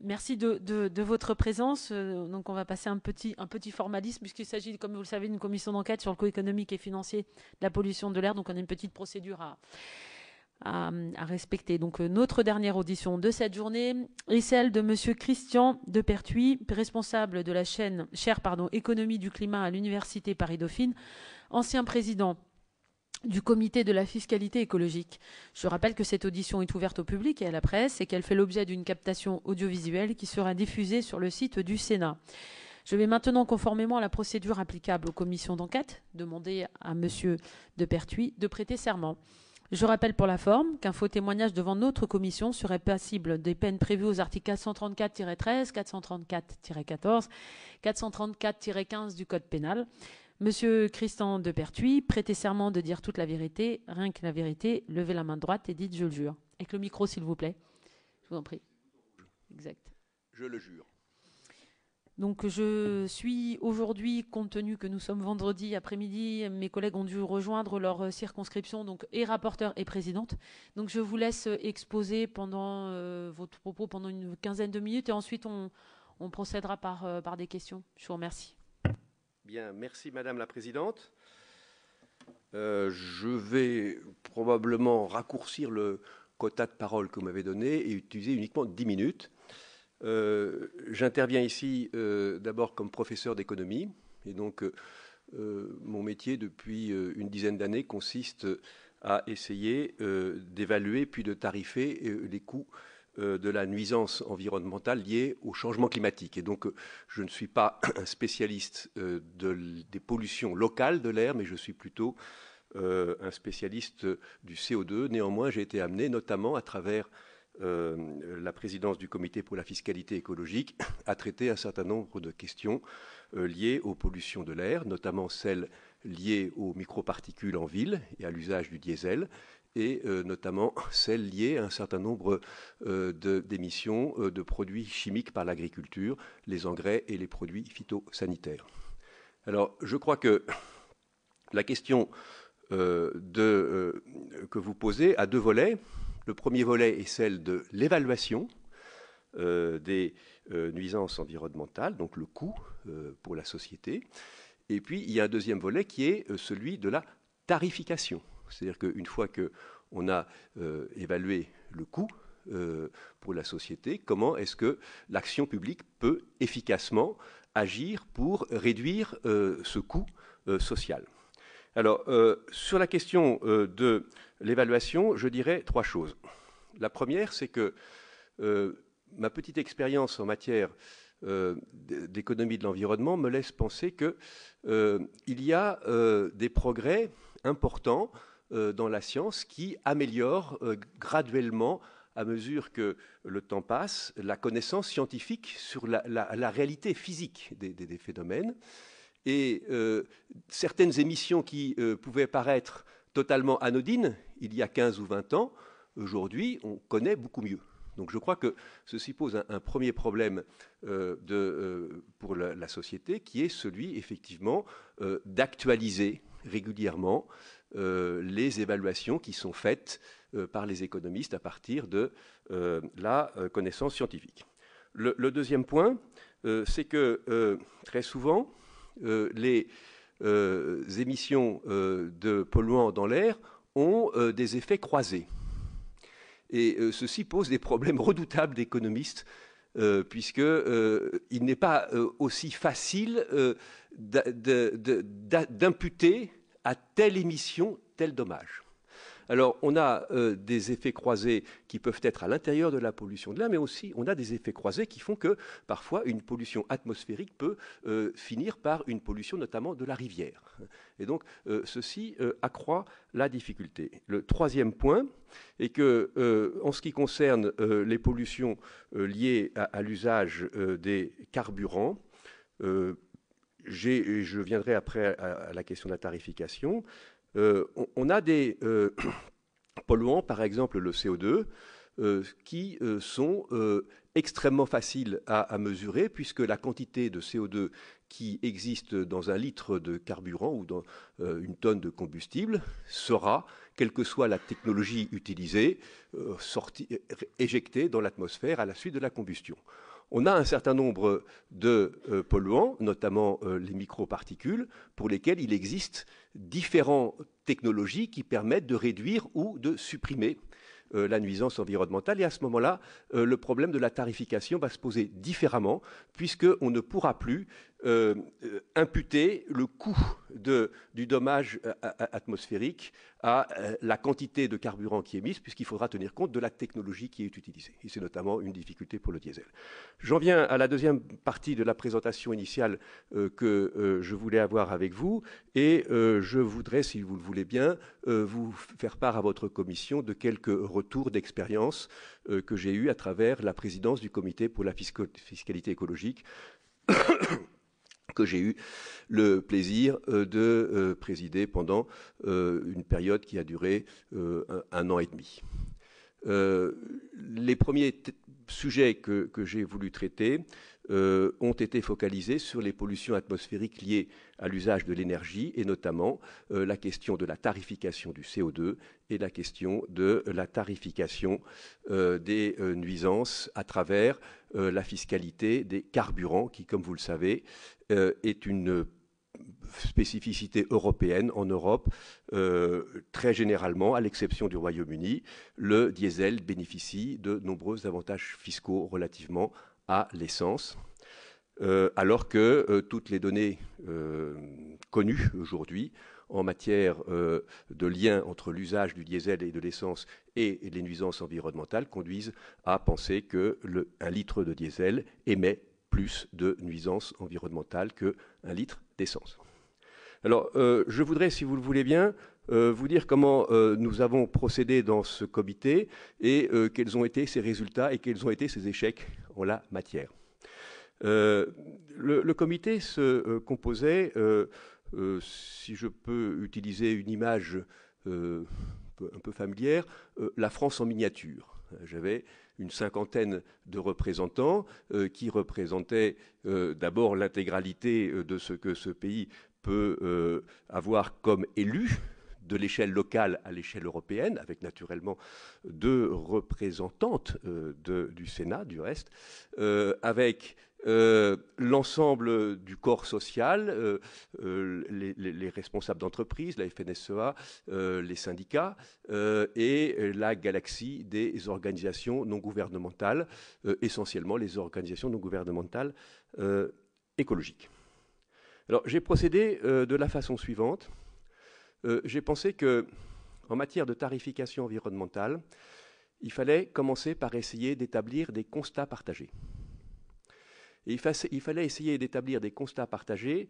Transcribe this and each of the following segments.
Merci de votre présence. Donc, on va passer un petit formalisme, puisqu'il s'agit, comme vous le savez, d'une commission d'enquête sur le coût économique et financier de la pollution de l'air. Donc, on a une petite procédure à respecter. Donc, notre dernière audition de cette journée est celle de Monsieur Christian Depertuis, responsable de la chaire Économie du climat à l'Université Paris-Dauphine, ancien président du comité de la fiscalité écologique. Je rappelle que cette audition est ouverte au public et à la presse et qu'elle fait l'objet d'une captation audiovisuelle qui sera diffusée sur le site du Sénat. Je vais maintenant, conformément à la procédure applicable aux commissions d'enquête, demander à Monsieur Depertuis de prêter serment. Je rappelle pour la forme qu'un faux témoignage devant notre commission serait passible des peines prévues aux articles 434-13, 434-14, 434-15 du Code pénal. Monsieur Christian Depertuis, prêtez serment de dire toute la vérité, rien que la vérité, levez la main droite et dites « je le jure ». Avec le micro, s'il vous plaît. Je vous en prie. Exact. Je le jure. Donc je suis aujourd'hui, compte tenu que nous sommes vendredi après-midi, mes collègues ont dû rejoindre leur circonscription, donc et rapporteur et présidente. Donc je vous laisse exposer pendant votre propos pendant une quinzaine de minutes et ensuite on procédera par des questions. Je vous remercie. Bien, merci Madame la Présidente. Je vais probablement raccourcir le quota de parole que vous m'avez donné et utiliser uniquement 10 minutes. J'interviens ici d'abord comme professeur d'économie et donc mon métier depuis une dizaine d'années consiste à essayer d'évaluer puis de tarifer les coûts de la nuisance environnementale liée au changement climatique. Et donc, je ne suis pas un spécialiste des pollutions locales de l'air, mais je suis plutôt un spécialiste du CO2. Néanmoins, j'ai été amené, notamment à travers la présidence du comité pour la fiscalité écologique, à traiter un certain nombre de questions liées aux pollutions de l'air, notamment celles liées aux microparticules en ville et à l'usage du diesel, et notamment celles liées à un certain nombre d'émissions de produits chimiques par l'agriculture, les engrais et les produits phytosanitaires. Alors, je crois que la question que vous posez a deux volets. Le premier volet est celle de l'évaluation des nuisances environnementales, donc le coût pour la société. Et puis, il y a un deuxième volet qui est celui de la tarification. C'est-à-dire qu'une fois qu'on a évalué le coût pour la société, comment est-ce que l'action publique peut efficacement agir pour réduire ce coût social. Alors, sur la question de l'évaluation, je dirais trois choses. La première, c'est que ma petite expérience en matière d'économie de l'environnement me laisse penser qu'il y a des progrès importants dans la science qui améliorent graduellement, à mesure que le temps passe, la connaissance scientifique sur la réalité physique des phénomènes. Et certaines émissions qui pouvaient paraître totalement anodines il y a 15 ou 20 ans, aujourd'hui, on connaît beaucoup mieux. Donc je crois que ceci pose un premier problème pour la société, qui est celui, effectivement, d'actualiser régulièrement les évaluations qui sont faites par les économistes à partir de la connaissance scientifique. Le deuxième point, c'est que très souvent, les émissions de polluants dans l'air ont des effets croisés. Et ceci pose des problèmes redoutables d'économistes, puisqu'il n'est pas aussi facile d'imputer à telle émission tel dommage. Alors, on a des effets croisés qui peuvent être à l'intérieur de la pollution de l'air, mais aussi on a des effets croisés qui font que parfois une pollution atmosphérique peut finir par une pollution notamment de la rivière. Et donc, ceci accroît la difficulté. Le troisième point est que, en ce qui concerne les pollutions liées à l'usage des carburants, je viendrai après à la question de la tarification. On a des polluants, par exemple le CO2, qui sont extrêmement faciles à mesurer, puisque la quantité de CO2 qui existe dans un litre de carburant ou dans une tonne de combustible sera, quelle que soit la technologie utilisée, éjectée dans l'atmosphère à la suite de la combustion. On a un certain nombre de polluants, notamment les microparticules, pour lesquels il existe différentes technologies qui permettent de réduire ou de supprimer la nuisance environnementale. Et à ce moment-là, le problème de la tarification va se poser différemment, puisqu'on ne pourra plus imputer le coût du dommage atmosphérique à la quantité de carburant qui est mise, puisqu'il faudra tenir compte de la technologie qui est utilisée. Et c'est notamment une difficulté pour le diesel. J'en viens à la deuxième partie de la présentation initiale que je voulais avoir avec vous, et je voudrais, si vous le voulez bien, vous faire part à votre commission de quelques retours d'expérience que j'ai eus à travers la présidence du comité pour la fiscalité écologique, que j'ai eu le plaisir de présider pendant une période qui a duré un an et demi. Les premiers sujets que j'ai voulu traiter ont été focalisés sur les pollutions atmosphériques liées à l'usage de l'énergie, et notamment la question de la tarification du CO2 et la question de la tarification des nuisances à travers la fiscalité des carburants qui, comme vous le savez, est une spécificité européenne. En Europe, très généralement, à l'exception du Royaume-Uni, le diesel bénéficie de nombreux avantages fiscaux relativement à l'essence, alors que toutes les données connues aujourd'hui en matière de lien entre l'usage du diesel et de l'essence et les nuisances environnementales conduisent à penser qu'un litre de diesel émet plus de nuisances environnementales qu'un litre d'essence. Alors, je voudrais, si vous le voulez bien, vous dire comment nous avons procédé dans ce comité et quels ont été ses résultats et quels ont été ses échecs en la matière. Le comité se composait, si je peux utiliser une image un peu familière, la France en miniature. J'avais une cinquantaine de représentants qui représentaient d'abord l'intégralité de ce que ce pays peut avoir comme élu, de l'échelle locale à l'échelle européenne, avec naturellement 2 représentantes du Sénat, du reste, avec l'ensemble du corps social, les responsables d'entreprise, la FNSEA, les syndicats et la galaxie des organisations non gouvernementales, essentiellement les organisations non gouvernementales écologiques. Alors j'ai procédé de la façon suivante. J'ai pensé qu'en matière de tarification environnementale, il fallait commencer par essayer d'établir des constats partagés. Et il fallait essayer d'établir des constats partagés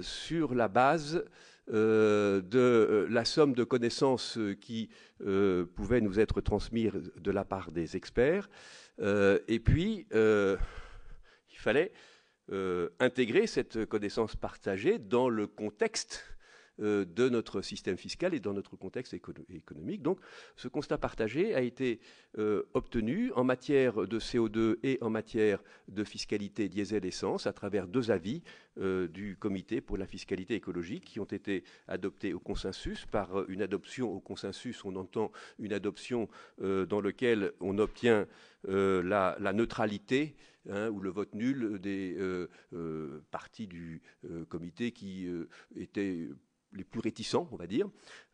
sur la base de la somme de connaissances qui pouvaient nous être transmises de la part des experts. Et puis, il fallait intégrer cette connaissance partagée dans le contexte de notre système fiscal et dans notre contexte économique. Donc, ce constat partagé a été obtenu en matière de CO2 et en matière de fiscalité diesel-essence à travers 2 avis du Comité pour la fiscalité écologique qui ont été adoptés au consensus. Par une adoption au consensus, on entend une adoption dans laquelle on obtient la neutralité ou le vote nul des parties du comité qui étaient les plus réticents, on va dire,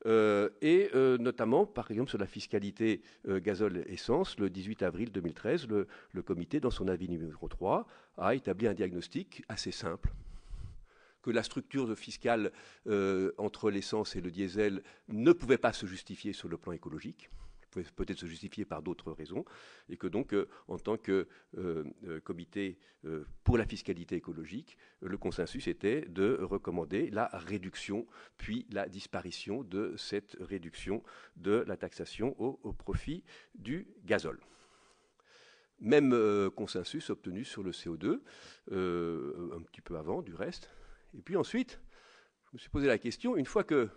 et notamment, par exemple, sur la fiscalité gazole-essence, le 18 avril 2013, le comité, dans son avis numéro 3, a établi un diagnostic assez simple, que la structure fiscale entre l'essence et le diesel ne pouvait pas se justifier sur le plan écologique, pouvait peut-être se justifier par d'autres raisons, et que donc, en tant que comité pour la fiscalité écologique, le consensus était de recommander la réduction, puis la disparition de cette réduction de la taxation au profit du gazole. Même consensus obtenu sur le CO2, un petit peu avant du reste. Et puis ensuite, je me suis posé la question, une fois que...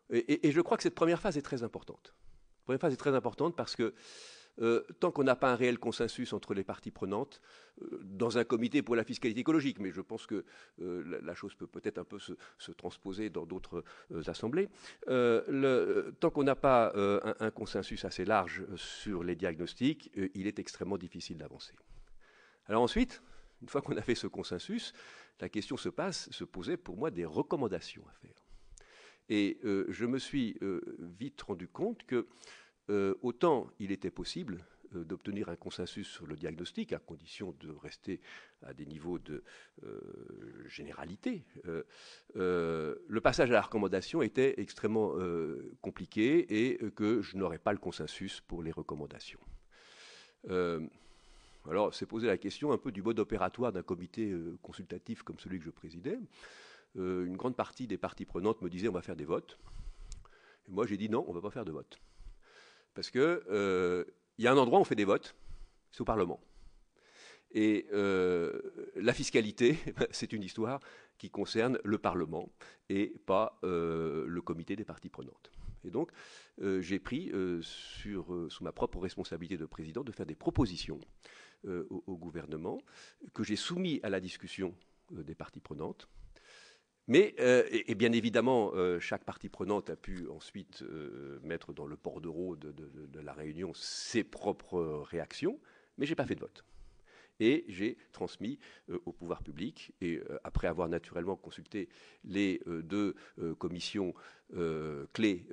Et je crois que cette première phase est très importante. La première phase est très importante parce que tant qu'on n'a pas un réel consensus entre les parties prenantes, dans un comité pour la fiscalité écologique, mais je pense que la chose peut peut-être un peu se transposer dans d'autres assemblées, tant qu'on n'a pas un consensus assez large sur les diagnostics, il est extrêmement difficile d'avancer. Alors ensuite, une fois qu'on a fait ce consensus, la question se posait pour moi des recommandations à faire. Et je me suis vite rendu compte que autant il était possible d'obtenir un consensus sur le diagnostic, à condition de rester à des niveaux de généralité. Le passage à la recommandation était extrêmement compliqué et que je n'aurais pas le consensus pour les recommandations. Alors, c'est posé la question un peu du mode opératoire d'un comité consultatif comme celui que je présidais. Une grande partie des parties prenantes me disaient on va faire des votes. Et moi, j'ai dit non, on ne va pas faire de vote. Parce que y a un endroit où on fait des votes, c'est au Parlement. Et la fiscalité, c'est une histoire qui concerne le Parlement et pas le comité des parties prenantes. Et donc, j'ai pris sous ma propre responsabilité de président de faire des propositions au gouvernement que j'ai soumis à la discussion des parties prenantes. Mais, et bien évidemment, chaque partie prenante a pu ensuite mettre dans le bordereau de la réunion ses propres réactions, mais je n'ai pas fait de vote. Et j'ai transmis au pouvoir public, et après avoir naturellement consulté les deux commissions clés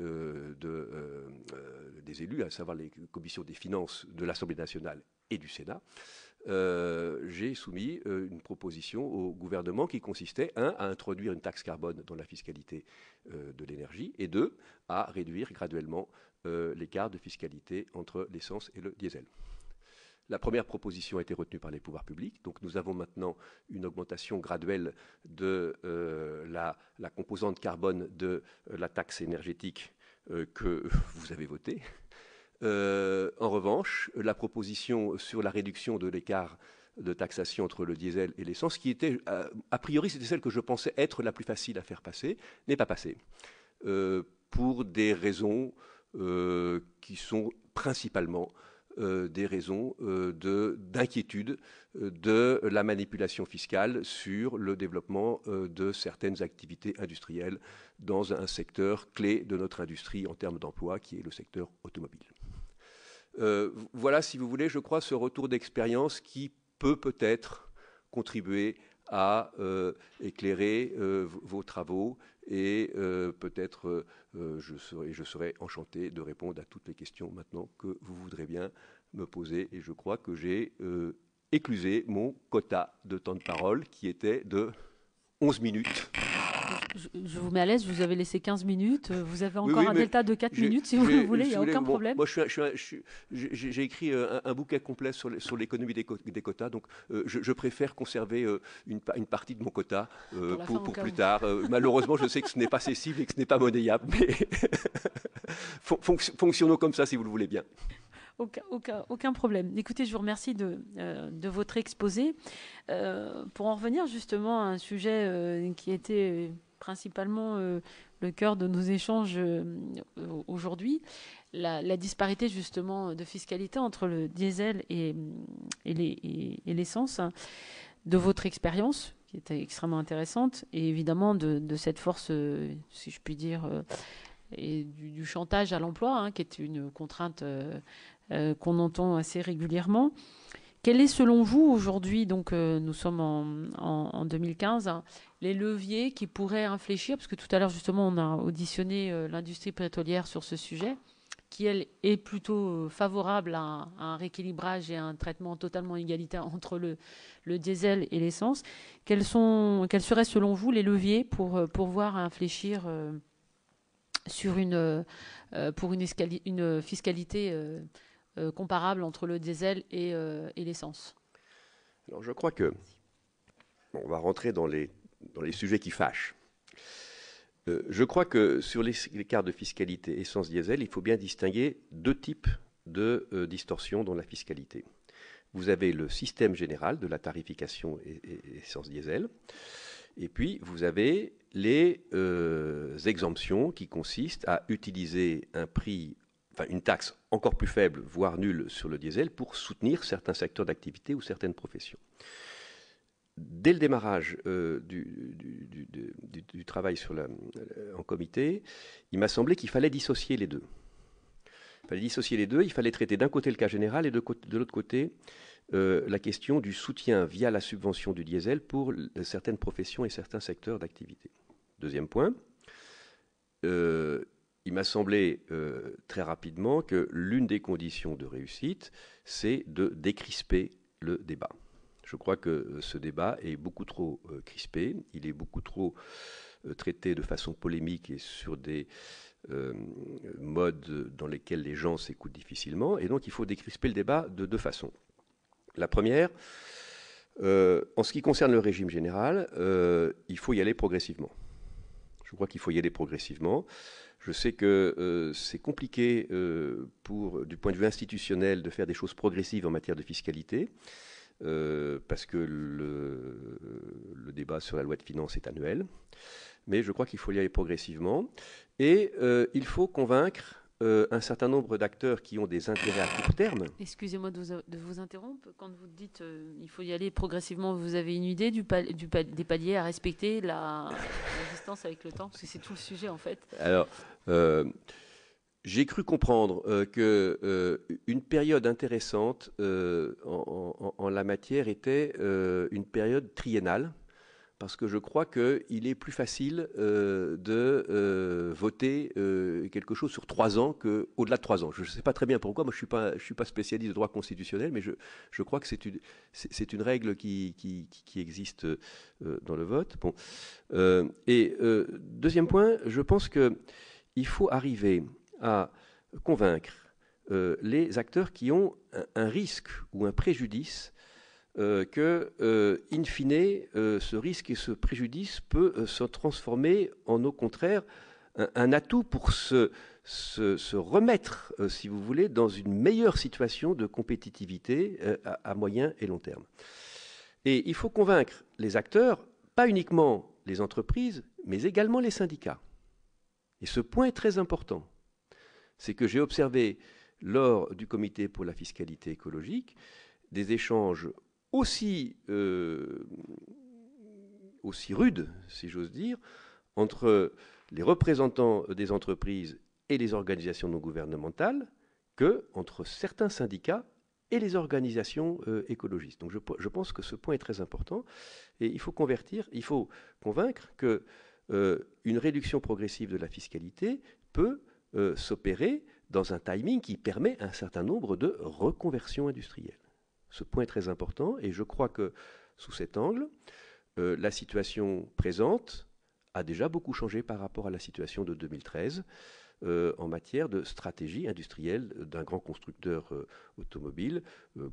des élus, à savoir les commissions des finances de l'Assemblée nationale et du Sénat, j'ai soumis une proposition au gouvernement qui consistait, un, à introduire une taxe carbone dans la fiscalité de l'énergie, et deux, à réduire graduellement l'écart de fiscalité entre l'essence et le diesel. La première proposition a été retenue par les pouvoirs publics, donc nous avons maintenant une augmentation graduelle de la composante carbone de la taxe énergétique que vous avez votée. En revanche, la proposition sur la réduction de l'écart de taxation entre le diesel et l'essence, qui était, a priori, c'était celle que je pensais être la plus facile à faire passer, n'est pas passée. Pour des raisons qui sont principalement des raisons d'inquiétude de la manipulation fiscale sur le développement de certaines activités industrielles dans un secteur clé de notre industrie en termes d'emploi, qui est le secteur automobile. Voilà, si vous voulez, je crois, ce retour d'expérience qui peut-être contribuer à éclairer vos travaux et peut-être je serai enchanté de répondre à toutes les questions maintenant que vous voudrez bien me poser. Et je crois que j'ai éclusé mon quota de temps de parole qui était de 11 minutes. Je vous mets à l'aise, je vous avais laissé 15 minutes. Vous avez encore un delta de 4 minutes si vous le voulez, il n'y a aucun problème. Moi, j'ai écrit un bouquet complet sur l'économie des quotas, donc je préfère conserver une partie de mon quota pour plus tard. Malheureusement, je sais que ce n'est pas cessible et que ce n'est pas monnayable, mais fonctionnons comme ça si vous le voulez bien. Aucun problème. Écoutez, je vous remercie de votre exposé. Pour en revenir justement à un sujet qui était principalement le cœur de nos échanges aujourd'hui, la disparité justement de fiscalité entre le diesel et l'essence, de votre expérience, qui était extrêmement intéressante, et évidemment de cette force, si je puis dire, et du chantage à l'emploi, qui est une contrainte qu'on entend assez régulièrement. Quel est selon vous aujourd'hui, donc nous sommes en 2015, les leviers qui pourraient infléchir, parce que tout à l'heure justement on a auditionné l'industrie pétrolière sur ce sujet, qui elle est plutôt favorable à un rééquilibrage et à un traitement totalement égalitaire entre le diesel et l'essence. Quels seraient selon vous les leviers pour voir infléchir sur une fiscalité comparable entre le diesel et l'essence? Alors je crois que on va rentrer dans les sujets qui fâchent. Je crois que sur l'écart de fiscalité essence-diesel, il faut bien distinguer deux types de distorsions dans la fiscalité. Vous avez le système général de la tarification essence-diesel, et puis vous avez les exemptions qui consistent à utiliser une taxe encore plus faible, voire nulle, sur le diesel pour soutenir certains secteurs d'activité ou certaines professions. Dès le démarrage du travail en comité, il m'a semblé qu'il fallait dissocier les deux. Il fallait traiter d'un côté le cas général et de l'autre côté la question du soutien via la subvention du diesel pour certaines professions et certains secteurs d'activité. Deuxième point, il m'a semblé très rapidement que l'une des conditions de réussite, c'est de décrisper le débat. Je crois que ce débat est beaucoup trop crispé, il est beaucoup trop traité de façon polémique et sur des modes dans lesquels les gens s'écoutent difficilement, et donc il faut décrisper le débat de deux façons. La première, en ce qui concerne le régime général, il faut y aller progressivement. Je crois qu'il faut y aller progressivement. Je sais que c'est compliqué du point de vue institutionnel de faire des choses progressives en matière de fiscalité. Parce que le débat sur la loi de finances est annuel. Mais je crois qu'il faut y aller progressivement. Et il faut convaincre un certain nombre d'acteurs qui ont des intérêts à court terme. Excusez-moi de vous interrompre. Quand vous dites il faut y aller progressivement, vous avez une idée des paliers à respecter, la distance avec le temps? Parce que c'est tout le sujet, en fait. Alors, j'ai cru comprendre qu'une période intéressante en la matière était une période triennale, parce que je crois qu'il est plus facile de voter quelque chose sur 3 ans qu'au-delà de 3 ans. Je ne sais pas très bien pourquoi, moi je ne suis pas spécialiste de droit constitutionnel, mais je crois que c'est une règle qui existe dans le vote. Bon. Deuxième point, je pense qu'il faut arriver à convaincre les acteurs qui ont un risque ou un préjudice que, in fine, ce risque et ce préjudice peut se transformer en, au contraire, un atout pour se remettre, si vous voulez, dans une meilleure situation de compétitivité à moyen et long terme. Et il faut convaincre les acteurs, pas uniquement les entreprises, mais également les syndicats. Et ce point est très important. C'est que j'ai observé lors du comité pour la fiscalité écologique des échanges aussi rudes, si j'ose dire, entre les représentants des entreprises et les organisations non gouvernementales qu'entre certains syndicats et les organisations écologistes. Donc je pense que ce point est très important et il faut convaincre que une réduction progressive de la fiscalité peut s'opérer dans un timing qui permet un certain nombre de reconversions industrielles. Ce point est très important et je crois que sous cet angle, la situation présente a déjà beaucoup changé par rapport à la situation de 2013 en matière de stratégie industrielle d'un grand constructeur automobile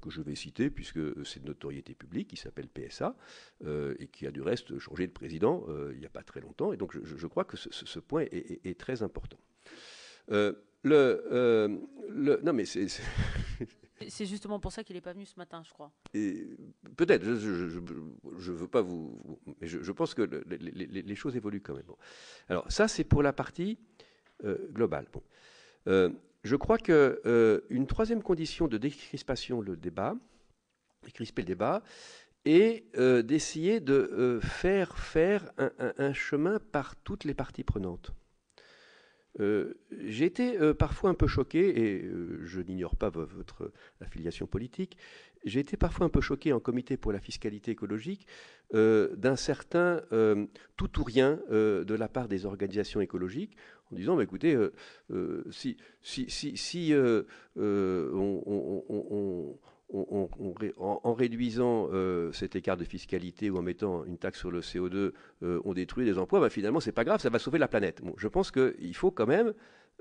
que je vais citer puisque c'est de notoriété publique, qui s'appelle PSA et qui a du reste changé de président il n'y a pas très longtemps. Et donc je crois que ce point est très important. Non mais c'est justement pour ça qu'il n'est pas venu ce matin, je crois. Peut-être, je veux pas vous... Mais je pense que les choses évoluent quand même. Bon. Alors ça, c'est pour la partie globale. Bon. Je crois qu'une troisième condition de décrisper le débat, est d'essayer de faire un chemin par toutes les parties prenantes. J'ai été parfois un peu choqué, et je n'ignore pas votre affiliation politique, j'ai été parfois un peu choqué en comité pour la fiscalité écologique d'un certain tout ou rien de la part des organisations écologiques, en disant, bah, écoutez, si en réduisant cet écart de fiscalité ou en mettant une taxe sur le CO2, on détruit des emplois, bah, finalement, c'est pas grave, ça va sauver la planète. Bon, je pense qu'il faut quand même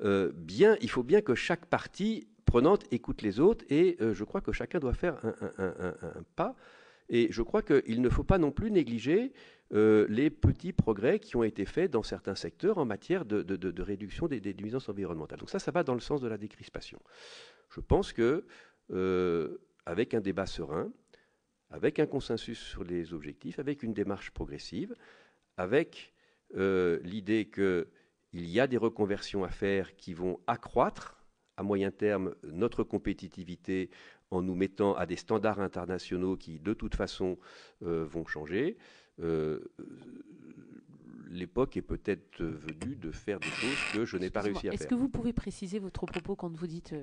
il faut bien que chaque partie prenante écoute les autres, et je crois que chacun doit faire un pas. Et je crois qu'il ne faut pas non plus négliger les petits progrès qui ont été faits dans certains secteurs en matière de réduction des nuisances environnementales. Donc ça va dans le sens de la décrispation. Je pense que avec un débat serein, avec un consensus sur les objectifs, avec une démarche progressive, avec l'idée qu'il y a des reconversions à faire qui vont accroître à moyen terme notre compétitivité en nous mettant à des standards internationaux qui, de toute façon, vont changer. L'époque est peut-être venue de faire des choses que je n'ai pas réussi à faire. Est-ce que vous pouvez préciser votre propos quand vous dites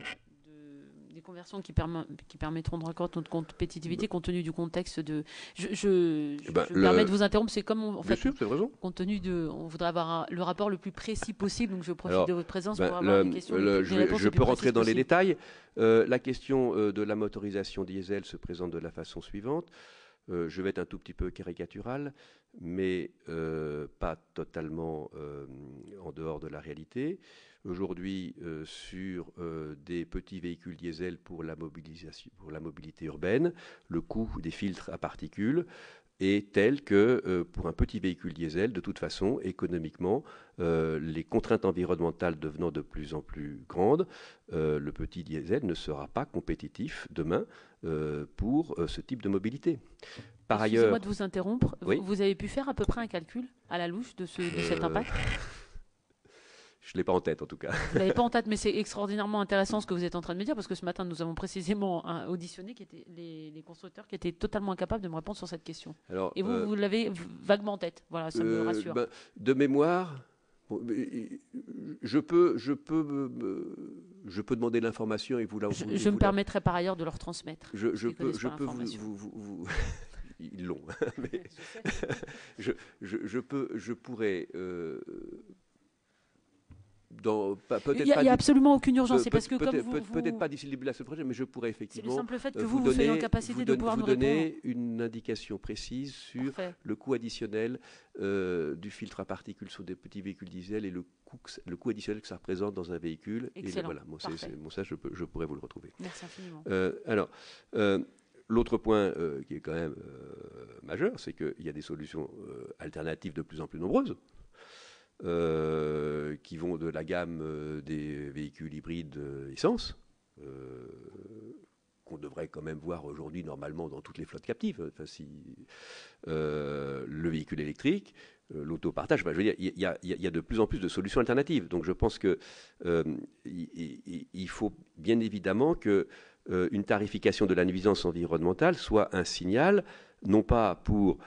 des conversions qui permettront de raccroître notre compétitivité compte tenu du contexte de... Je me permets de vous interrompre, c'est comme en fait, bien sûr, c'est raison. Compte tenu de... On voudrait avoir le rapport le plus précis possible, donc je profite de votre présence pour avoir des questions. Je peux rentrer dans les détails. La question de la motorisation diesel se présente de la façon suivante. Je vais être un tout petit peu caricatural, mais pas totalement en dehors de la réalité. Aujourd'hui, sur des petits véhicules diesel pour la mobilité urbaine, le coût des filtres à particules est tel que pour un petit véhicule diesel, de toute façon, économiquement, les contraintes environnementales devenant de plus en plus grandes, le petit diesel ne sera pas compétitif demain pour ce type de mobilité. Par ailleurs, excusez-moi de vous interrompre, oui, vous avez pu faire à peu près un calcul à la louche de cet impact? Je ne l'ai pas en tête, en tout cas. Vous ne l'avez pas en tête, mais c'est extraordinairement intéressant ce que vous êtes en train de me dire, parce que ce matin, nous avons précisément auditionné les constructeurs qui étaient totalement incapables de me répondre sur cette question. Alors, et vous l'avez vaguement en tête. Voilà, ça me rassure. De mémoire, je peux demander l'information et vous la... Je me permettrai par ailleurs de leur transmettre. Je peux vous ils l'ont, mais je pourrais... Il n'y a absolument aucune urgence. C'est parce que comme vous... Peut-être pas d'ici le début de la semaine prochaine, mais je pourrais effectivement... C'est le simple fait que vous soyez en capacité de pouvoir nous répondre. Donner une indication précise sur le coût additionnel du filtre à particules sur des petits véhicules diesel et le coût additionnel que ça représente dans un véhicule. Excellent. Et voilà, ça, je pourrais vous le retrouver. Merci infiniment. Alors, l'autre point qui est quand même majeur, c'est qu'il y a des solutions alternatives de plus en plus nombreuses. Qui vont de la gamme des véhicules hybrides essence, qu'on devrait quand même voir aujourd'hui normalement dans toutes les flottes captives, enfin, le véhicule électrique, l'autopartage, je veux dire, il y a de plus en plus de solutions alternatives. Donc je pense que il faut bien évidemment que une tarification de la nuisance environnementale soit un signal, non pas pour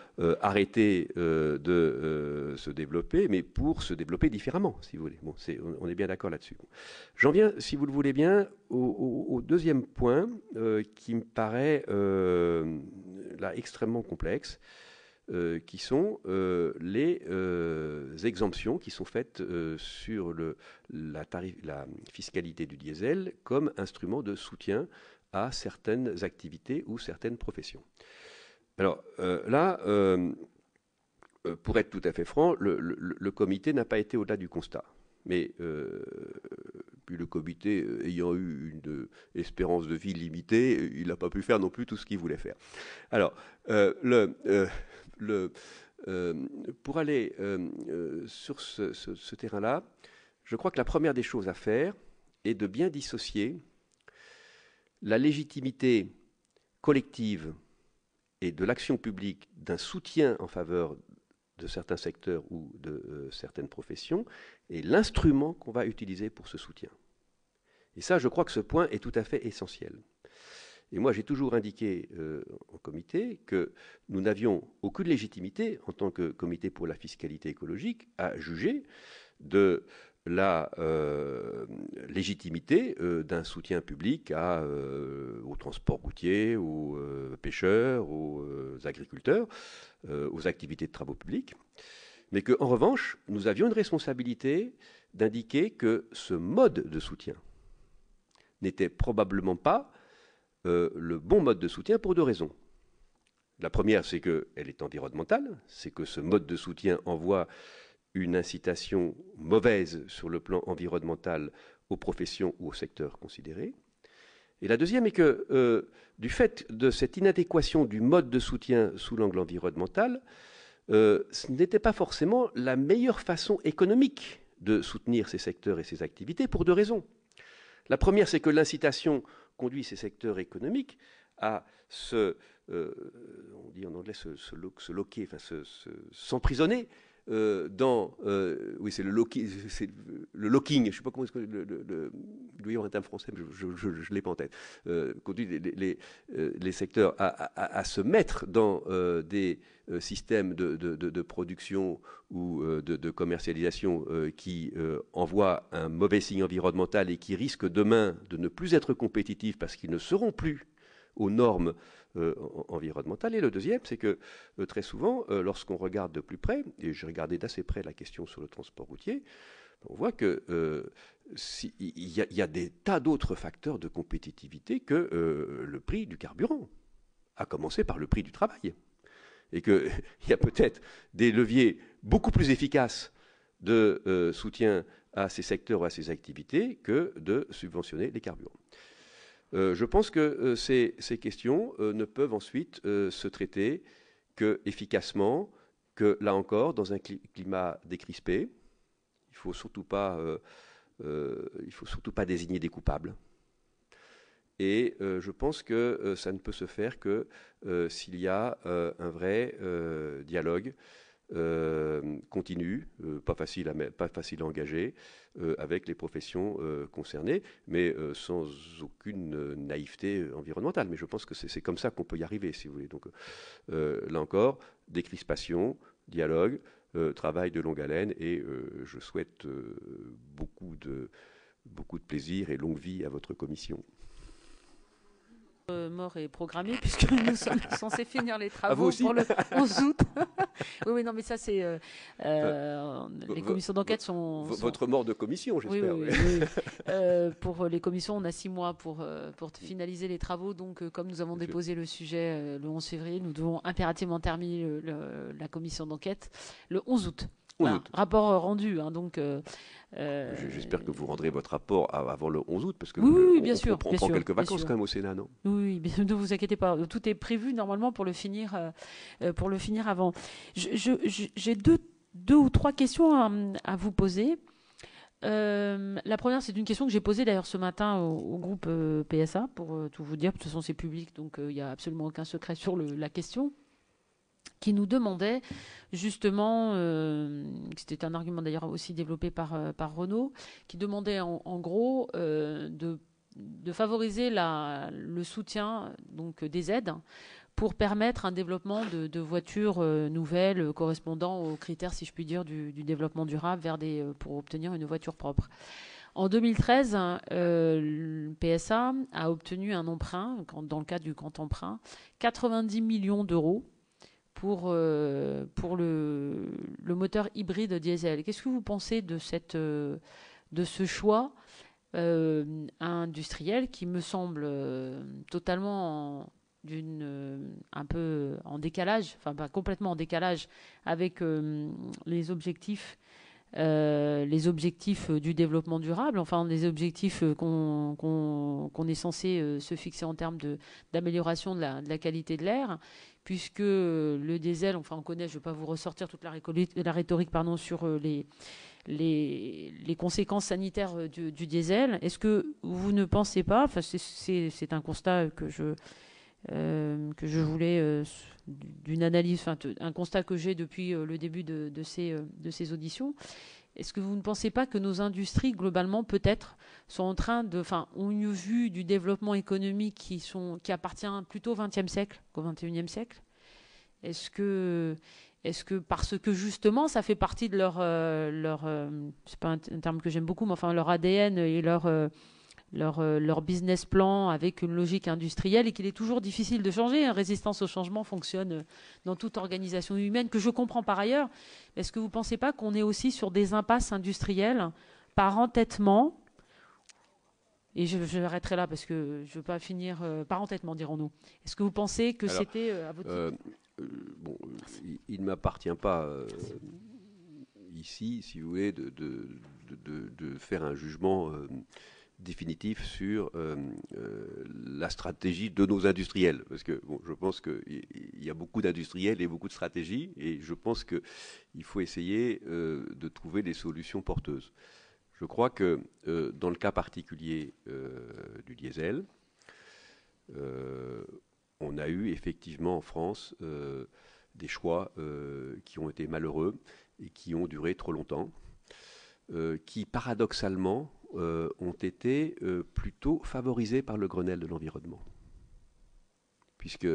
arrêter de se développer, mais pour se développer différemment, si vous voulez. Bon, on est bien d'accord là-dessus. J'en viens, si vous le voulez bien, au deuxième point qui me paraît là extrêmement complexe, qui sont les exemptions qui sont faites sur la fiscalité du diesel comme instrument de soutien à certaines activités ou certaines professions. Alors là, pour être tout à fait franc, le comité n'a pas été au-delà du constat. Mais puis le comité, ayant eu une espérance de vie limitée, il n'a pas pu faire non plus tout ce qu'il voulait faire. Alors, pour aller sur ce terrain-là, je crois que la première des choses à faire est de bien dissocier la légitimité collective et de l'action publique d'un soutien en faveur de certains secteurs ou de certaines professions et l'instrument qu'on va utiliser pour ce soutien. Et ça, je crois que ce point est tout à fait essentiel. Et moi, j'ai toujours indiqué au comité que nous n'avions aucune légitimité, en tant que comité pour la fiscalité écologique, à juger de la légitimité d'un soutien public au transport routier, aux pêcheurs, aux agriculteurs, aux activités de travaux publics, mais qu'en revanche, nous avions une responsabilité d'indiquer que ce mode de soutien n'était probablement pas le bon mode de soutien pour deux raisons. La première, c'est qu'elle est environnementale, c'est que ce mode de soutien envoie une incitation mauvaise sur le plan environnemental aux professions ou aux secteurs considérés. Et la deuxième est que, du fait de cette inadéquation du mode de soutien sous l'angle environnemental, ce n'était pas forcément la meilleure façon économique de soutenir ces secteurs et ces activités pour deux raisons. La première, c'est que l'incitation conduit ces secteurs économiques à on dit en anglais se loquer, enfin s'emprisonner oui, c'est le locking, je ne sais pas comment est-ce que il doit y avoir un terme français, mais je ne l'ai pas en tête, conduit les secteurs à se mettre dans des systèmes de production ou de commercialisation qui envoient un mauvais signe environnemental et qui risquent demain de ne plus être compétitifs parce qu'ils ne seront plus aux normes environnementales. Et le deuxième, c'est que très souvent, lorsqu'on regarde de plus près, et j'ai regardé d'assez près la question sur le transport routier, on voit que il y a des tas d'autres facteurs de compétitivité que le prix du carburant, à commencer par le prix du travail. Et qu'il y a peut-être des leviers beaucoup plus efficaces de soutien à ces secteurs ou à ces activités que de subventionner les carburants. Je pense que ces questions ne peuvent ensuite se traiter que efficacement, que là encore, dans un climat décrispé. Il faut surtout pas désigner des coupables. Et je pense que ça ne peut se faire que s'il y a un vrai dialogue continu, pas facile à engager, avec les professions concernées, mais sans aucune naïveté environnementale. Mais je pense que c'est comme ça qu'on peut y arriver, si vous voulez. Donc là encore, décrispation, dialogue, travail de longue haleine, et je souhaite beaucoup de plaisir et longue vie à votre commission. Mort est programmé puisque nous sommes censés finir les travaux pour le 11 août. oui, non, mais ça c'est les commissions d'enquête sont votre mort de commission, j'espère. Oui. Pour les commissions, on a 6 mois pour finaliser les travaux. Donc, comme nous avons déposé le sujet le 11 février, nous devons impérativement terminer la commission d'enquête le 11 août. Voilà, rapport rendu. Donc, j'espère que vous rendrez votre rapport avant le 11 août, parce que oui, bien sûr. On prend quelques vacances quand même au Sénat, non? Oui, ne vous inquiétez pas. Tout est prévu normalement pour le finir avant. J'ai deux ou trois questions à vous poser. La première, c'est une question que j'ai posée d'ailleurs ce matin au groupe PSA, pour tout vous dire. De toute façon, c'est public, donc il n'y a absolument aucun secret sur la question, qui nous demandait justement, c'était un argument d'ailleurs aussi développé par Renaud, qui demandait en gros de favoriser le soutien donc des aides pour permettre un développement de voitures nouvelles correspondant aux critères, si je puis dire, du développement durable pour obtenir une voiture propre. En 2013, le PSA a obtenu un emprunt, dans le cadre du grand emprunt, 90 millions d'euros pour le moteur hybride diesel. Qu'est-ce que vous pensez de ce choix industriel qui me semble totalement un peu en décalage, enfin pas complètement en décalage avec les objectifs du développement durable, enfin les objectifs qu'on est censé se fixer en termes d'amélioration de la qualité de l'air, puisque le diesel, enfin on connaît, je ne vais pas vous ressortir toute la rhétorique sur les conséquences sanitaires du diesel. Est-ce que vous ne pensez pas, enfin c'est un constat que je voulais d'une analyse, enfin un constat que j'ai depuis le début de ces auditions. Est-ce que vous ne pensez pas que nos industries, globalement, peut-être, sont en train ont une vue du développement économique qui appartient plutôt au XXe siècle qu'au XXIe siècle? Est-ce que parce que justement, ça fait partie de leur c'est pas un terme que j'aime beaucoup, mais enfin leur ADN et leur business plan avec une logique industrielle, et qu'il est toujours difficile de changer. Résistance au changement fonctionne dans toute organisation humaine, que je comprends par ailleurs. Est-ce que vous ne pensez pas qu'on est aussi sur des impasses industrielles par entêtement? Et je m'arrêterai là parce que je ne veux pas finir par entêtement, dirons-nous. Est-ce que vous pensez que c'était à votre il ne m'appartient pas ici, si vous voulez, de faire un jugement définitif sur la stratégie de nos industriels, parce que je pense qu'il y a beaucoup d'industriels et beaucoup de stratégies, et je pense qu'il faut essayer de trouver des solutions porteuses. Je crois que dans le cas particulier du diesel, on a eu effectivement en France des choix qui ont été malheureux et qui ont duré trop longtemps, qui paradoxalement ont été plutôt favorisés par le Grenelle de l'environnement. Puisque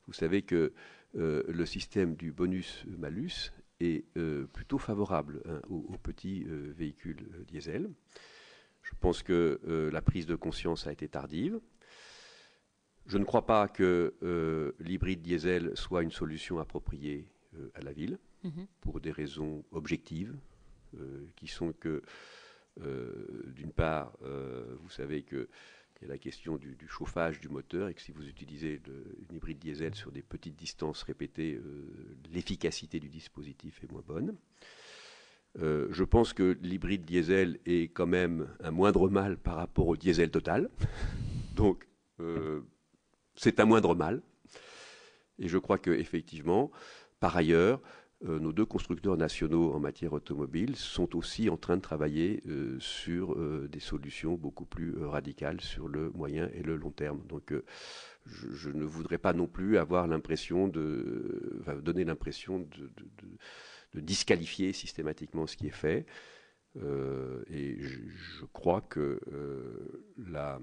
vous savez que le système du bonus-malus est plutôt favorable aux petits véhicules diesel. Je pense que la prise de conscience a été tardive. Je ne crois pas que l'hybride diesel soit une solution appropriée à la ville, pour des raisons objectives, qui sont que, d'une part, vous savez qu'il y a la question du chauffage du moteur, et que si vous utilisez une hybride diesel sur des petites distances répétées, l'efficacité du dispositif est moins bonne. Je pense que l'hybride diesel est quand même un moindre mal par rapport au diesel total. Donc, c'est un moindre mal. Et je crois qu'effectivement, par ailleurs, nos deux constructeurs nationaux en matière automobile sont aussi en train de travailler sur des solutions beaucoup plus radicales sur le moyen et le long terme. Donc, je ne voudrais pas non plus avoir l'impression donner l'impression de disqualifier systématiquement ce qui est fait. Et je crois que la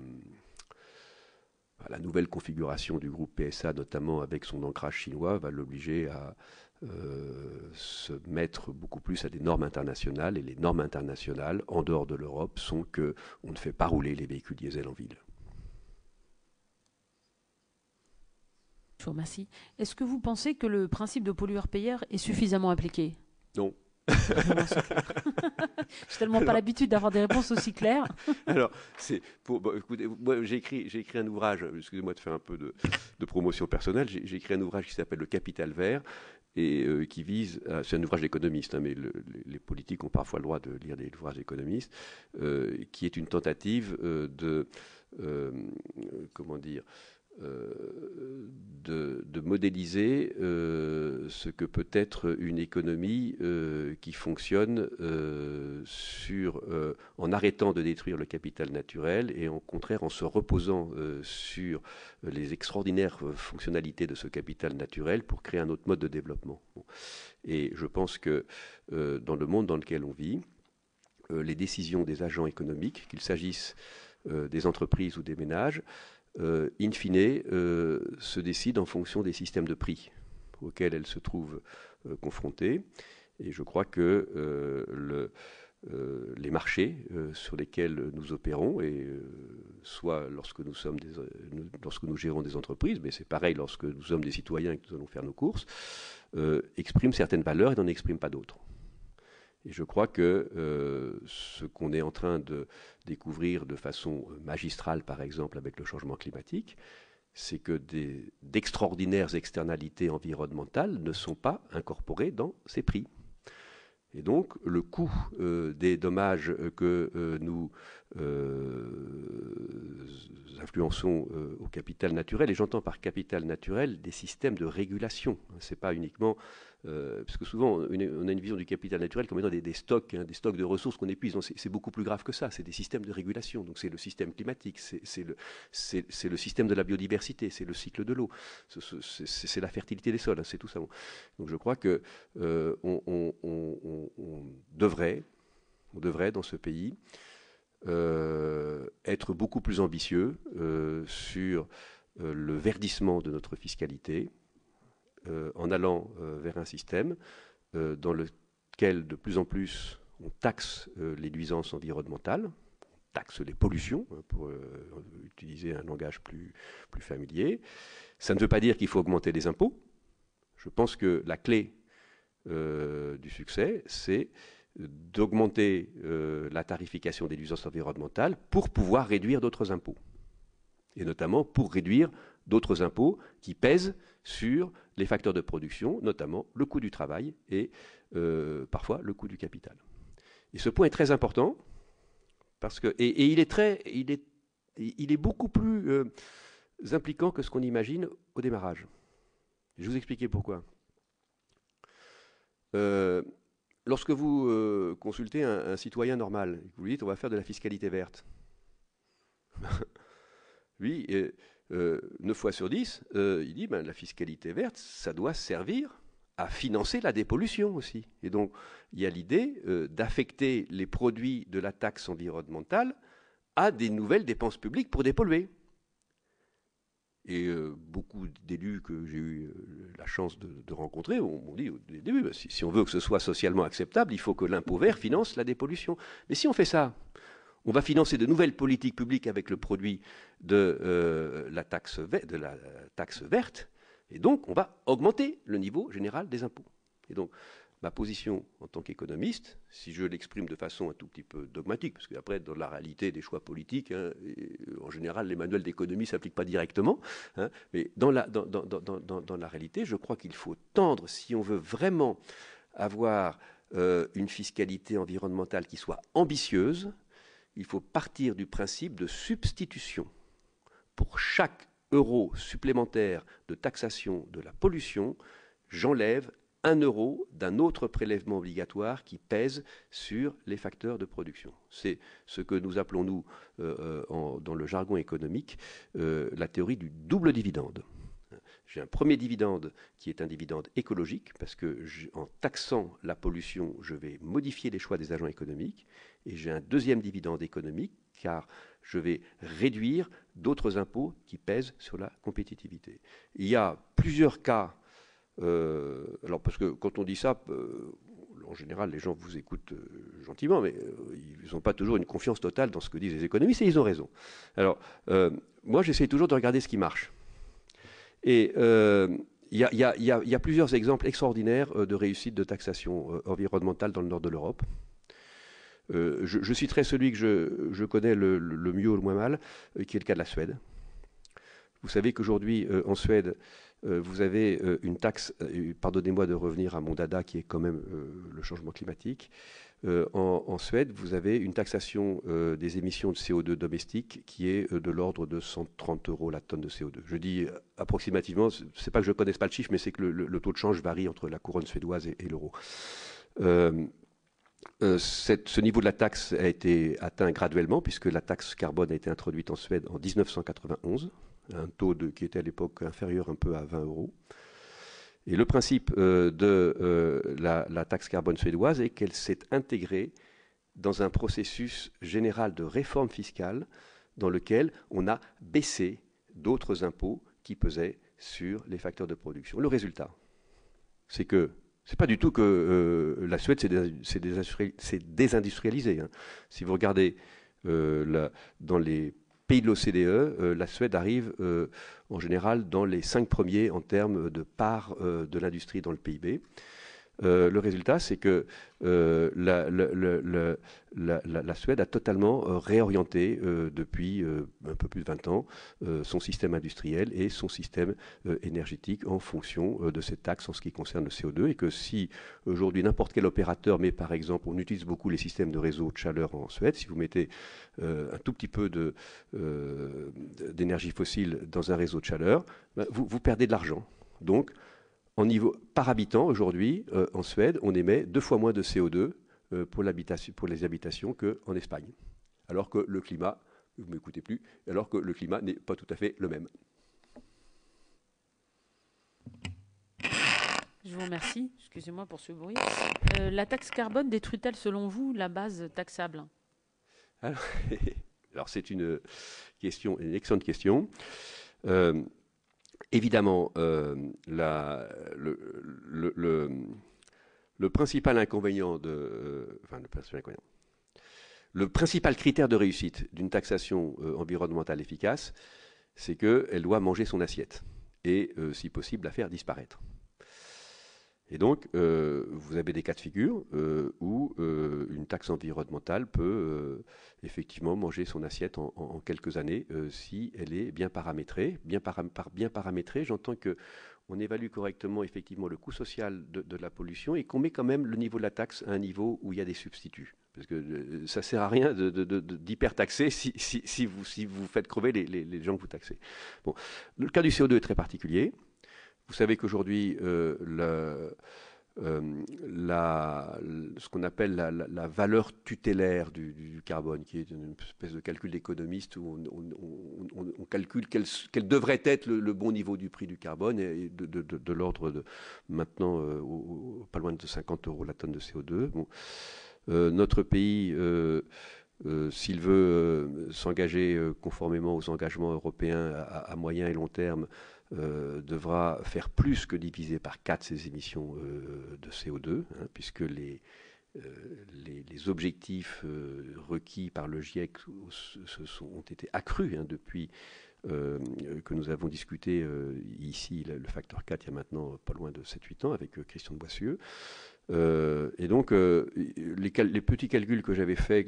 nouvelle configuration du groupe PSA, notamment avec son ancrage chinois, va l'obliger à se mettre beaucoup plus à des normes internationales. Et les normes internationales, en dehors de l'Europe, sont qu'on ne fait pas rouler les véhicules diesel en ville. Je vous remercie. Est-ce que vous pensez que le principe de pollueur-payeur est suffisamment appliqué? Non. J'ai tellement pas l'habitude d'avoir des réponses aussi claires. Alors, écoutez, moi, j'ai écrit un ouvrage, excusez-moi de faire un peu de promotion personnelle, j'ai écrit un ouvrage qui s'appelle Le Capital vert, et qui vise, c'est un ouvrage d'économiste, mais les politiques ont parfois le droit de lire des ouvrages d'économistes, qui est une tentative comment dire, de modéliser ce que peut être une économie qui fonctionne en arrêtant de détruire le capital naturel et au contraire en se reposant sur les extraordinaires fonctionnalités de ce capital naturel pour créer un autre mode de développement. Bon. Et je pense que dans le monde dans lequel on vit, les décisions des agents économiques, qu'il s'agisse des entreprises ou des ménages, in fine, se décident en fonction des systèmes de prix auxquels elles se trouvent confrontées. Et je crois que les marchés sur lesquels nous opérons, et soit lorsque nous gérons des entreprises, mais c'est pareil lorsque nous sommes des citoyens et que nous allons faire nos courses, expriment certaines valeurs et n'en expriment pas d'autres. Et je crois que ce qu'on est en train de découvrir de façon magistrale, par exemple, avec le changement climatique, c'est que d'extraordinaires externalités environnementales ne sont pas incorporées dans ces prix. Et donc, le coût des dommages que nous influençons au capital naturel, et j'entends par capital naturel des systèmes de régulation. Ce n'est pas uniquement... parce que souvent, on a une vision du capital naturel comme étant des stocks, des stocks de ressources qu'on épuise. C'est beaucoup plus grave que ça. C'est des systèmes de régulation. Donc, c'est le système climatique, c'est le système de la biodiversité, c'est le cycle de l'eau, c'est la fertilité des sols, c'est tout ça. Donc, je crois que on devrait, dans ce pays, être beaucoup plus ambitieux sur le verdissement de notre fiscalité, en allant vers un système dans lequel de plus en plus on taxe les nuisances environnementales, on taxe les pollutions, pour utiliser un langage plus familier. Ça ne veut pas dire qu'il faut augmenter les impôts. Je pense que la clé du succès, c'est d'augmenter la tarification des nuisances environnementales pour pouvoir réduire d'autres impôts. Et notamment pour réduire d'autres impôts qui pèsent sur les facteurs de production, notamment le coût du travail et parfois le coût du capital. Et ce point est très important parce que il est beaucoup plus impliquant que ce qu'on imagine au démarrage. Je vais vous expliquer pourquoi. Lorsque vous consultez un citoyen normal, vous lui dites on va faire de la fiscalité verte. Lui, 9 fois sur 10, il dit la fiscalité verte, ça doit servir à financer la dépollution aussi. Et donc, il y a l'idée d'affecter les produits de la taxe environnementale à des nouvelles dépenses publiques pour dépolluer. Et beaucoup d'élus que j'ai eu la chance de rencontrer m'ont dit au début, si on veut que ce soit socialement acceptable, il faut que l'impôt vert finance la dépollution. Mais si on fait ça, on va financer de nouvelles politiques publiques avec le produit de la taxe verte, et donc on va augmenter le niveau général des impôts. Et donc, ma position en tant qu'économiste, si je l'exprime de façon un tout petit peu dogmatique, parce qu'après, dans la réalité des choix politiques, en général, les manuels d'économie ne s'appliquent pas directement, mais dans la réalité, je crois qu'il faut tendre, si on veut vraiment avoir une fiscalité environnementale qui soit ambitieuse, il faut partir du principe de substitution. Pour chaque euro supplémentaire de taxation de la pollution, j'enlève 1 euro d'un autre prélèvement obligatoire qui pèse sur les facteurs de production. C'est ce que nous appelons, nous, dans le jargon économique, la théorie du double dividende. J'ai un premier dividende qui est un dividende écologique, parce que en taxant la pollution, je vais modifier les choix des agents économiques, et j'ai un deuxième dividende économique, car je vais réduire d'autres impôts qui pèsent sur la compétitivité. Il y a plusieurs cas. Alors parce que quand on dit ça, en général les gens vous écoutent gentiment, mais ils n'ont pas toujours une confiance totale dans ce que disent les économistes, et ils ont raison. Alors moi j'essaie toujours de regarder ce qui marche. Et il y a plusieurs exemples extraordinaires de réussite de taxation environnementale dans le nord de l'Europe. Je citerai celui que je connais le mieux ou le moins mal, qui est le cas de la Suède. Vous savez qu'aujourd'hui, en Suède, vous avez une taxe, pardonnez-moi de revenir à mon dada qui est quand même le changement climatique. En Suède, vous avez une taxation des émissions de CO2 domestiques qui est de l'ordre de 130 € la tonne de CO2. Je dis approximativement, c'est pas que je ne connaisse pas le chiffre, mais c'est que le taux de change varie entre la couronne suédoise et l'euro. Ce niveau de la taxe a été atteint graduellement, puisque la taxe carbone a été introduite en Suède en 1991, un taux qui était à l'époque inférieur un peu à 20 €. Et le principe de la taxe carbone suédoise est qu'elle s'est intégrée dans un processus général de réforme fiscale dans lequel on a baissé d'autres impôts qui pesaient sur les facteurs de production. Le résultat, c'est que c'est pas du tout que la Suède s'est désindustrialisée. Hein. Si vous regardez dans les pays de l'OCDE, la Suède arrive en général dans les 5 premiers en termes de part de l'industrie dans le PIB. Le résultat, c'est que la Suède a totalement réorienté depuis un peu plus de 20 ans son système industriel et son système énergétique en fonction de cette taxe en ce qui concerne le CO2, et que si aujourd'hui n'importe quel opérateur met, par exemple, on utilise beaucoup les systèmes de réseau de chaleur en Suède, si vous mettez un tout petit peu d'énergie fossile dans un réseau de chaleur, ben, vous perdez de l'argent. Donc, en niveau par habitant, aujourd'hui, en Suède, on émet 2 fois moins de CO2 pour les habitations qu'en Espagne. Alors que le climat, vous ne m'écoutez plus, alors que le climat n'est pas tout à fait le même. Je vous remercie. Excusez-moi pour ce bruit. La taxe carbone détruit-elle, selon vous, la base taxable ? Alors c'est une excellente question. Évidemment, le principal inconvénient le principal critère de réussite d'une taxation environnementale efficace, c'est qu'elle doit manger son assiette et, si possible, la faire disparaître. Et donc, vous avez des cas de figure où une taxe environnementale peut effectivement manger son assiette en quelques années si elle est bien paramétrée. Par bien paramétrée, j'entends qu'on évalue correctement effectivement le coût social de la pollution et qu'on met quand même le niveau de la taxe à un niveau où il y a des substituts. Parce que ça ne sert à rien d'hyper-taxer si vous faites crever les gens que vous taxez. Bon. Le cas du CO2 est très particulier. Vous savez qu'aujourd'hui, ce qu'on appelle la valeur tutélaire du carbone, qui est une espèce de calcul d'économiste où on calcule quel devrait être le bon niveau du prix du carbone, et de l'ordre de maintenant pas loin de 50 € la tonne de CO2. Bon. Notre pays, s'il veut s'engager conformément aux engagements européens à moyen et long terme, devra faire plus que diviser par 4 ses émissions de CO2, puisque les objectifs requis par le GIEC ont été accrus depuis que nous avons discuté ici le facteur 4 il y a maintenant pas loin de 7-8 ans avec Christian de Boissieu. Et donc les petits calculs que j'avais fait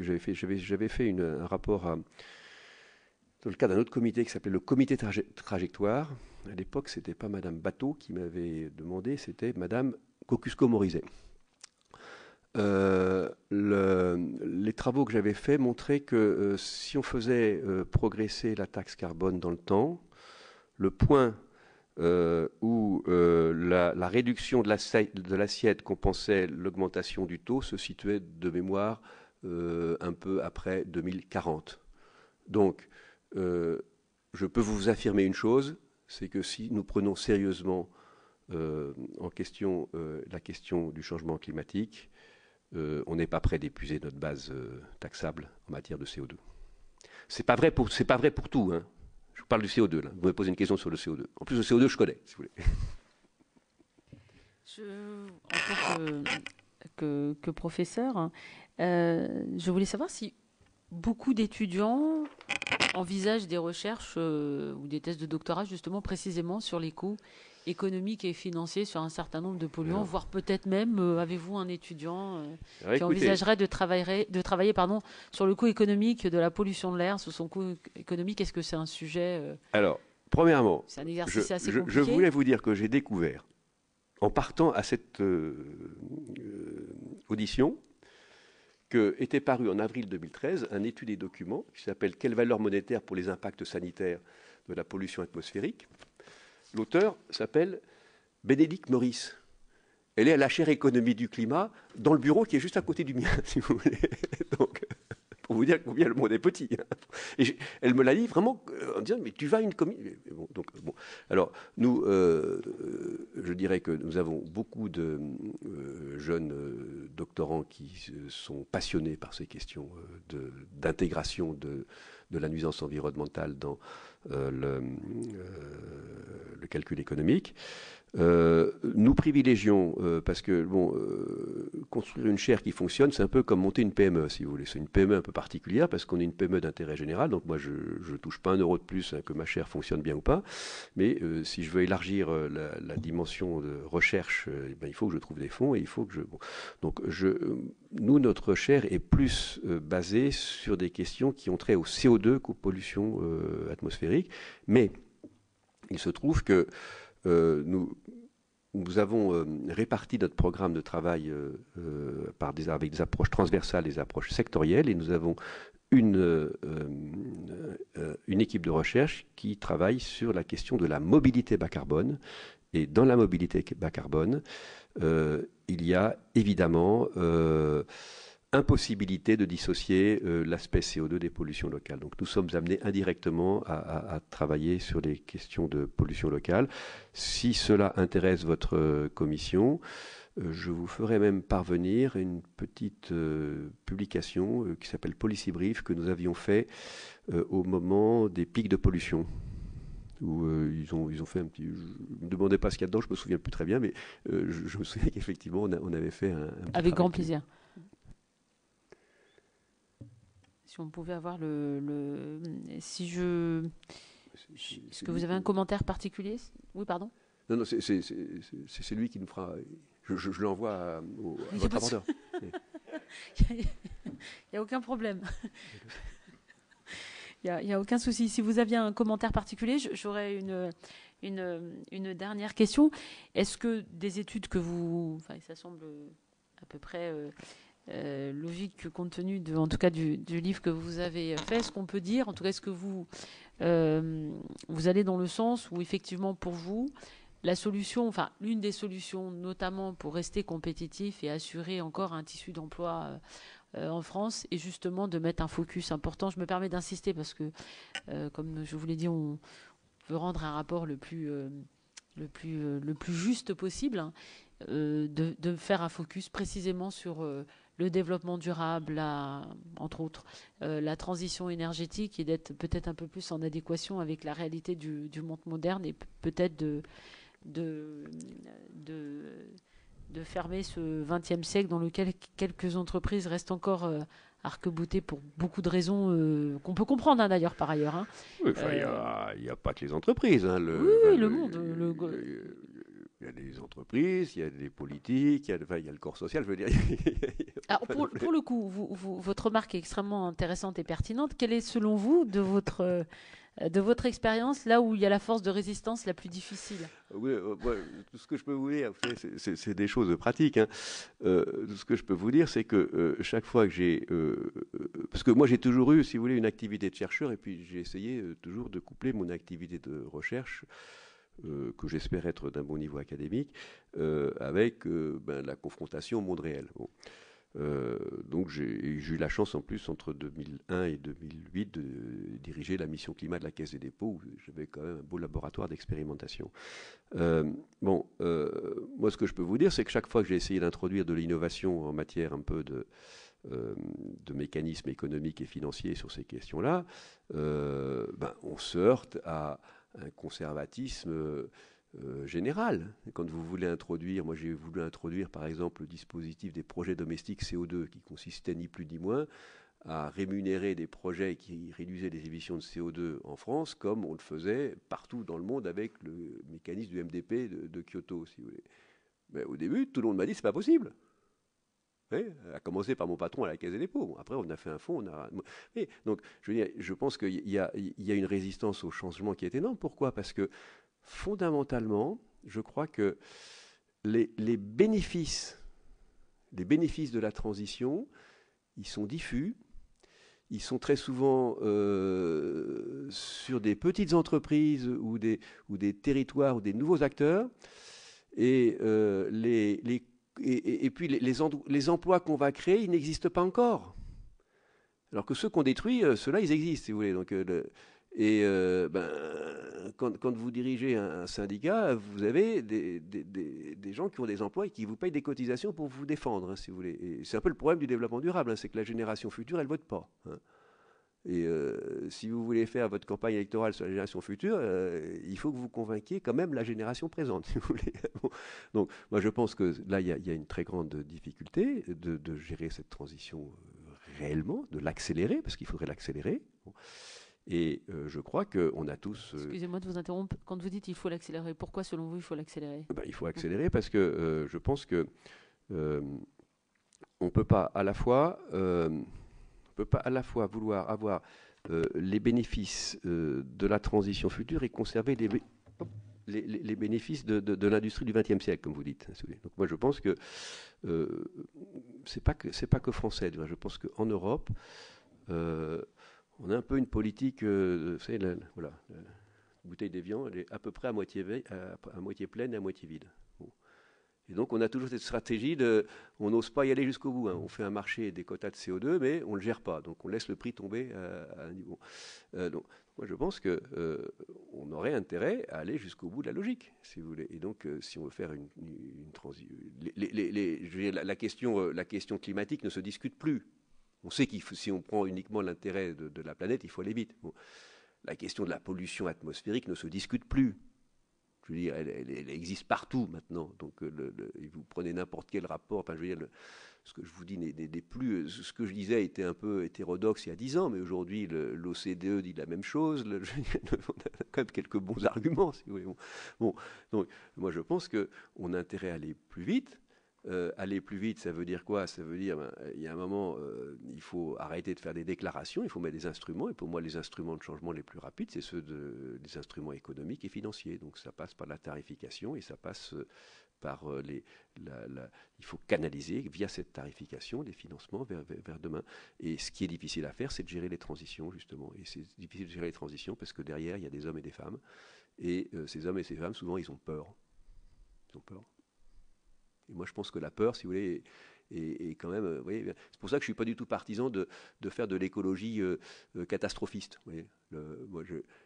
un rapport dans le cadre d'un autre comité qui s'appelait le comité trajectoire. À l'époque, c'était pas Madame Bateau qui m'avait demandé, c'était Madame Kosciusko-Morizet. Les travaux que j'avais faits montraient que si on faisait progresser la taxe carbone dans le temps, le point où la réduction de l'assiette compensait l'augmentation du taux se situait de mémoire un peu après 2040. Donc, je peux vous affirmer une chose, c'est que si nous prenons sérieusement en question la question du changement climatique, on n'est pas prêt d'épuiser notre base taxable en matière de CO2. C'est pas vrai pour tout. Hein. Je vous parle du CO2 là. Vous me posez une question sur le CO2. En plus, le CO2, je connais, si vous voulez. En tant que professeur, je voulais savoir si beaucoup d'étudiants envisagent des recherches ou des thèses de doctorat justement précisément sur les coûts économiques et financiers sur un certain nombre de polluants, voire peut-être même, avez-vous un étudiant qui envisagerait de travailler sur le coût économique de la pollution de l'air, sur son coût économique? Est-ce que c'est un sujet Alors, premièrement, c'est un exercice assez compliqué. Je voulais vous dire que j'ai découvert, en partant à cette audition, était paru en avril 2013 un étude et document qui s'appelle « Quelle valeur monétaire pour les impacts sanitaires de la pollution atmosphérique ?» L'auteur s'appelle Bénédicte Maurice. Elle est à la chaire économie du climat dans le bureau qui est juste à côté du mien, si vous voulez. Donc, pour vous dire combien le monde est petit. Et elle me l'a dit vraiment en disant, mais tu vas à une commission. Bon. Alors, nous, je dirais que nous avons beaucoup de jeunes doctorants qui sont passionnés par ces questions d'intégration de la nuisance environnementale dans le calcul économique. Nous privilégions, parce que construire une chaire qui fonctionne, c'est un peu comme monter une PME, si vous voulez. C'est une PME un peu particulière, parce qu'on est une PME d'intérêt général, donc moi je ne touche pas 1 € de plus que ma chaire fonctionne bien ou pas, mais si je veux élargir la dimension de recherche, il faut que je trouve des fonds, et il faut que je... Bon. Donc nous, notre chaire est plus basée sur des questions qui ont trait au CO2 qu'aux pollutions atmosphériques, mais il se trouve que nous avons réparti notre programme de travail avec des approches transversales, des approches sectorielles, et nous avons une équipe de recherche qui travaille sur la question de la mobilité bas carbone. Et dans la mobilité bas carbone, il y a évidemment impossibilité de dissocier l'aspect CO2 des pollutions locales. Donc nous sommes amenés indirectement à travailler sur les questions de pollution locale. Si cela intéresse votre commission, je vous ferai même parvenir une petite publication qui s'appelle Policy Brief, que nous avions fait au moment des pics de pollution. Où ils ont fait un petit... Je ne me demandais pas ce qu'il y a dedans, je ne me souviens plus très bien, mais je me souviens qu'effectivement on avait fait un petit avec grand plaisir. Si on pouvait avoir est-ce que vous avez un commentaire particulier? Oui, pardon. Non, c'est lui qui nous fera... Je l'envoie à votre rapporteur. Il n'y a aucun problème. Il n'y a aucun souci. Si vous aviez un commentaire particulier, j'aurais une dernière question. Est-ce que des études que vous... Enfin, ça semble à peu près... logique compte tenu en tout cas du livre que vous avez fait, est-ce qu'on peut dire, en tout cas, est-ce que vous allez dans le sens où effectivement pour vous la solution, enfin l'une des solutions, notamment pour rester compétitif et assurer encore un tissu d'emploi en France, est justement de mettre un focus important. Je me permets d'insister parce que, comme je vous l'ai dit, on veut rendre un rapport le plus juste possible, hein, de faire un focus précisément sur le développement durable, entre autres, la transition énergétique, et d'être peut-être un peu plus en adéquation avec la réalité du monde moderne, et peut-être de, de, de fermer ce XXe siècle dans lequel quelques entreprises restent encore arc-boutées pour beaucoup de raisons qu'on peut comprendre, hein, d'ailleurs, par ailleurs. Hein. Oui, enfin, il n'y a pas que les entreprises. Hein, oui, le monde. Il y a des entreprises, il y a des politiques, il y a le corps social, je veux dire. Alors, pour le coup, votre remarque est extrêmement intéressante et pertinente. Quelle est, selon vous, de votre expérience, là où il y a la force de résistance la plus difficile? Oui, tout ce que je peux vous dire, c'est des choses pratiques. Hein. Tout ce que je peux vous dire, c'est que chaque fois que j'ai... parce que moi, j'ai toujours eu, si vous voulez, une activité de chercheur, et puis j'ai essayé toujours de coupler mon activité de recherche, que j'espère être d'un bon niveau académique, avec la confrontation au monde réel. Bon. Donc j'ai eu la chance en plus entre 2001 et 2008 de diriger la mission climat de la Caisse des dépôts, où j'avais quand même un beau laboratoire d'expérimentation. Moi ce que je peux vous dire, c'est que chaque fois que j'ai essayé d'introduire de l'innovation en matière un peu de mécanismes économiques et financiers sur ces questions-là, on se heurte à un conservatisme général. Quand vous voulez introduire, moi j'ai voulu introduire par exemple le dispositif des projets domestiques CO2 qui consistait ni plus ni moins à rémunérer des projets qui réduisaient les émissions de CO2 en France comme on le faisait partout dans le monde avec le mécanisme du MDP de Kyoto, si vous voulez. Mais au début, tout le monde m'a dit c'est pas possible. Oui, à commencer par mon patron à la Caisse des dépôts. Bon, après, on a fait un fonds. Oui, donc, je veux dire, je pense qu'il y a une résistance au changement qui est énorme. Pourquoi? Parce que fondamentalement, je crois que les bénéfices de la transition, ils sont diffus. Ils sont très souvent sur des petites entreprises ou des territoires ou des nouveaux acteurs. Et puis les emplois qu'on va créer, ils n'existent pas encore. Alors que ceux qu'on détruit, ceux-là, ils existent, si vous voulez. Donc, quand vous dirigez un syndicat, vous avez des gens qui ont des emplois et qui vous payent des cotisations pour vous défendre, hein, si vous voulez. Et c'est un peu le problème du développement durable, hein, c'est que la génération future, elle ne vote pas. Hein. Et si vous voulez faire votre campagne électorale sur la génération future, il faut que vous convainquiez quand même la génération présente, si vous voulez. Bon. Donc, moi, je pense que là, il y a une très grande difficulté de gérer cette transition réellement, de l'accélérer, parce qu'il faudrait l'accélérer. Bon. Et je crois qu'on a tous... Excusez-moi de vous interrompre. Quand vous dites il faut l'accélérer, pourquoi, selon vous, il faut l'accélérer? Il faut accélérer parce que je pense que on ne peut pas à la fois... vouloir avoir les bénéfices de la transition future et conserver les bénéfices de l'industrie du XXe siècle, comme vous dites. Donc moi, je pense que c'est pas que français. Je pense qu'en Europe, on a un peu une politique, vous savez, la bouteille d'Évian, elle est à peu près à moitié pleine et à moitié vide. Bon. Et donc, on a toujours cette stratégie on n'ose pas y aller jusqu'au bout. Hein. On fait un marché des quotas de CO2, mais on ne le gère pas. Donc, on laisse le prix tomber à un niveau. Donc, moi, je pense qu'on aurait intérêt à aller jusqu'au bout de la logique, si vous voulez. Et donc, si on veut faire une transition... la question climatique ne se discute plus. On sait si on prend uniquement l'intérêt de la planète, il faut aller vite. Bon. La question de la pollution atmosphérique ne se discute plus. Je veux dire, elle existe partout maintenant. Donc, vous prenez n'importe quel rapport. Enfin, je veux dire, ce que je vous dis n'est plus. Ce que je disais était un peu hétérodoxe il y a 10 ans, mais aujourd'hui, l'OCDE dit la même chose. On a quand même quelques bons arguments, si vous voulez. Bon, donc, moi, je pense qu'on a intérêt à aller plus vite. Aller plus vite, ça veut dire quoi? Ça veut dire, il y a un moment, il faut arrêter de faire des déclarations, il faut mettre des instruments. Et pour moi, les instruments de changement les plus rapides, c'est ceux des instruments économiques et financiers. Donc ça passe par la tarification et ça passe par il faut canaliser via cette tarification les financements vers demain. Et ce qui est difficile à faire, c'est de gérer les transitions, justement. Et c'est difficile de gérer les transitions parce que derrière, il y a des hommes et des femmes. Et ces hommes et ces femmes, souvent, ils ont peur. Ils ont peur. Et moi, je pense que la peur, si vous voulez, est quand même... vous voyez, c'est pour ça que je ne suis pas du tout partisan de faire de l'écologie catastrophiste. Vous voyez. Moi,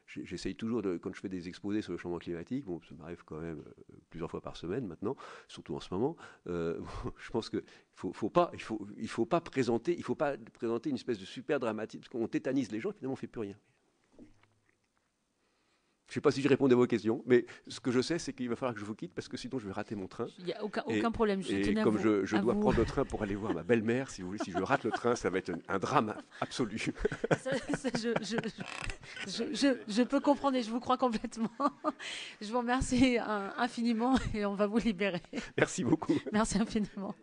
j'essaye toujours, quand je fais des exposés sur le changement climatique, bon, ça m'arrive quand même plusieurs fois par semaine maintenant, surtout en ce moment, je pense qu'il ne faut pas présenter une espèce de super dramatique, parce qu'on tétanise les gens, et finalement, on ne fait plus rien. Je ne sais pas si je répondais à vos questions, mais ce que je sais, c'est qu'il va falloir que je vous quitte parce que sinon je vais rater mon train. Il n'y a aucun problème. Et comme je dois prendre le train pour aller voir ma belle-mère, si vous voulez, si je rate le train, ça va être un drame absolu. Je peux comprendre et je vous crois complètement. Je vous remercie infiniment et on va vous libérer. Merci beaucoup. Merci infiniment.